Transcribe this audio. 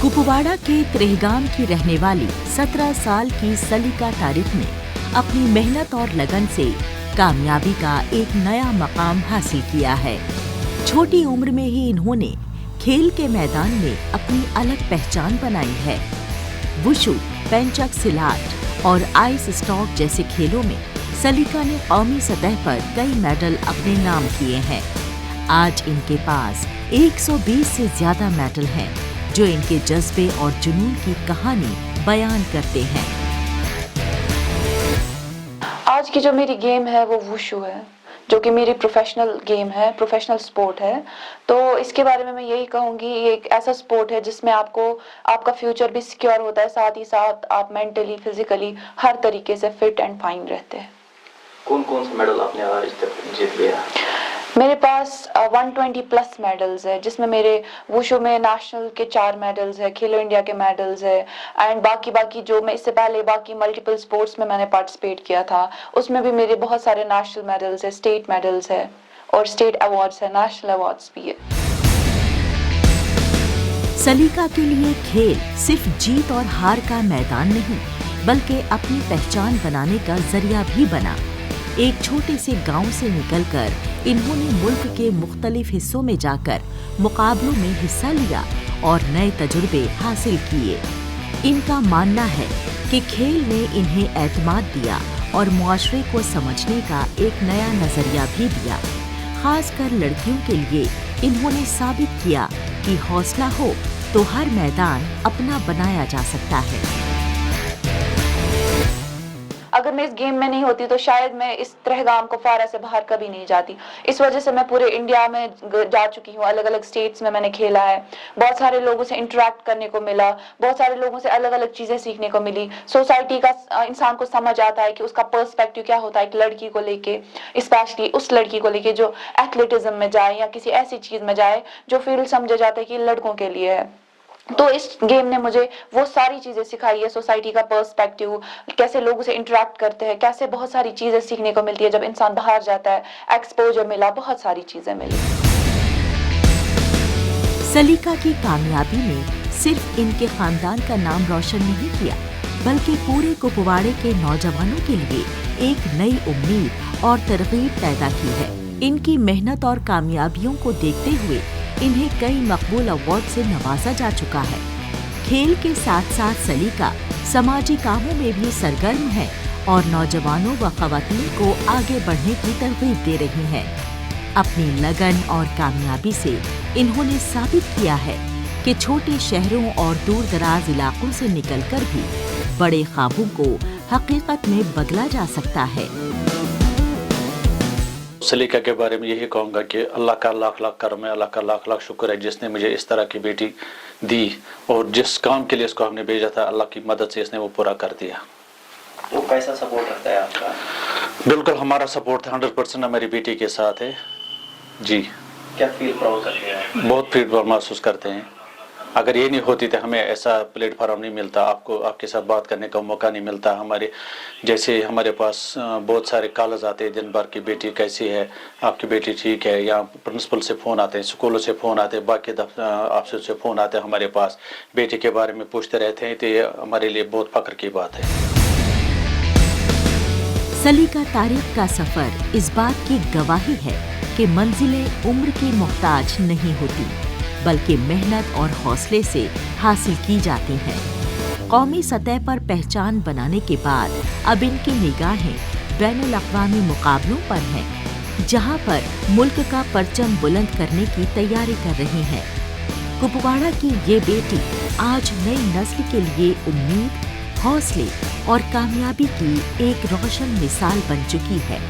कुपवाड़ा के त्रेहगाम की रहने वाली 17 साल की सलीका तारिक ने अपनी मेहनत और लगन से कामयाबी का एक नया मकाम हासिल किया है। छोटी उम्र में ही इन्होंने खेल के मैदान में अपनी अलग पहचान बनाई है। वुशु, पेंचक सिलाट और आइस स्टॉक जैसे खेलों में सलीका ने कौमी सतह पर कई मेडल अपने नाम किए हैं। आज इनके पास 120 से ज्यादा मेडल हैं, जो इनके जज्बे और जुनून की कहानी बयान करते हैं। आज की जो मेरी गेम है वो वुशु है, जो कि मेरी प्रोफेशनल गेम है, प्रोफेशनल स्पोर्ट है। तो इसके बारे में मैं यही कहूँगी, ये एक ऐसा स्पोर्ट है जिसमें आपको आपका फ्यूचर भी सिक्योर होता है, साथ ही साथ आप मेंटली, फिजिकली हर तरीके से फिट एंड फाइन रहते हैं। कौन कौन से मेडल आपने आज तक जीत लिया? मेरे पास 120 प्लस मेडल्स है, जिसमें मेरे वुशु में नेशनल के 4 मेडल्स है, खेलो इंडिया के मेडल्स है, एंड बाकी जो मैं इससे पहले बाकी मल्टीपल स्पोर्ट्स में मैंने पार्टिसिपेट किया था, उसमें भी मेरे बहुत सारे नेशनल मेडल्स है, स्टेट मेडल्स है और स्टेट अवार्ड्स है, नेशनल अवार्ड्स भी है। सलीका के लिए खेल सिर्फ जीत और हार का मैदान नहीं, बल्कि अपनी पहचान बनाने का जरिया भी बना। एक छोटे से गांव से निकलकर इन्होंने मुल्क के मुख्तलिफ हिस्सों में जाकर मुकाबलों में हिस्सा लिया और नए तजुर्बे हासिल किए। इनका मानना है कि खेल ने इन्हें एतमाद दिया और मुआशरे को समझने का एक नया नजरिया भी दिया। खासकर लड़कियों के लिए इन्होंने साबित किया कि हौसला हो तो हर मैदान अपना बनाया जा सकता है। अगर मैं इस गेम में नहीं होती तो शायद मैं इस त्रेहगाम कुपवाड़ा से बाहर कभी नहीं जाती। इस वजह से मैं पूरे इंडिया में जा चुकी हूँ, अलग अलग स्टेट्स में मैंने खेला है, बहुत सारे लोगों से इंटरेक्ट करने को मिला, बहुत सारे लोगों से अलग अलग चीज़ें सीखने को मिली। सोसाइटी का इंसान को समझ आता है कि उसका पर्सपेक्टिव क्या होता है एक लड़की को लेके, स्पेशली उस लड़की को लेके जो एथलेटिज्म में जाए या किसी ऐसी चीज़ में जाए जो फील्ड समझा जाता है कि लड़कों के लिए है। तो इस गेम ने मुझे वो सारी चीज़ें सिखाई है, सोसाइटी का पर्सपेक्टिव, कैसे लोगों से इंटरेक्ट करते हैं, कैसे बहुत सारी चीज़ें सीखने को मिलती है जब इंसान बाहर जाता है, एक्सपोजर मिला, बहुत सारी चीज़ें मिली। सलीका की कामयाबी ने सिर्फ इनके खानदान का नाम रोशन नहीं किया, बल्कि पूरे कुपवाड़े के नौजवानों के लिए एक नई उम्मीद और तरगीब पैदा की है। इनकी मेहनत और कामयाबियों को देखते हुए इन्हें कई मकबूल अवार्ड से नवाजा जा चुका है। खेल के साथ साथ सलीका समाजी कामों में भी सरगर्म है और नौजवानों व खवातीन को आगे बढ़ने की तरगीब दे रही हैं। अपनी लगन और कामयाबी से इन्होंने साबित किया है कि छोटे शहरों और दूर दराज इलाकों से निकलकर भी बड़े ख्वाबों को हकीकत में बदला जा सकता है। सलीका के बारे में यही कहूँगा कि अल्लाह का लाख लाख करम है, अल्लाह का लाख लाख शुक्र है जिसने मुझे इस तरह की बेटी दी, और जिस काम के लिए इसको हमने भेजा था अल्लाह की मदद से इसने वो पूरा कर दिया। वो कैसा सपोर्ट करता है आपका? बिल्कुल हमारा सपोर्ट 100% हमारी बेटी के साथ है जी। क्या फील प्राउड करते हैं? बहुत फील प्राउड महसूस करते हैं। अगर ये नहीं होती तो हमें ऐसा प्लेटफॉर्म नहीं मिलता, आपको आपके साथ बात करने का मौका नहीं मिलता। हमारे जैसे हमारे पास बहुत सारे कॉल्स आते हैं दिन भर की, बेटी कैसी है, आपकी बेटी ठीक है, या प्रिंसिपल से फ़ोन आते हैं, स्कूलों से फ़ोन आते हैं, बाकी ऑफिसर से फ़ोन आते हैं, हमारे पास बेटी के बारे में पूछते रहते हैं। तो ये हमारे लिए बहुत फख्र की बात है। सलीका तारिक का सफ़र इस बात की गवाही है कि मंजिलें उम्र की मोहताज नहीं होती, बल्कि मेहनत और हौसले से हासिल की जाती हैं। कौमी सतह पर पहचान बनाने के बाद अब इनकी निगाहें बैनुल अक़वामी मुकाबलों पर हैं, जहां पर मुल्क का परचम बुलंद करने की तैयारी कर रही हैं। कुपवाड़ा की ये बेटी आज नई नस्ल के लिए उम्मीद, हौसले और कामयाबी की एक रोशन मिसाल बन चुकी है।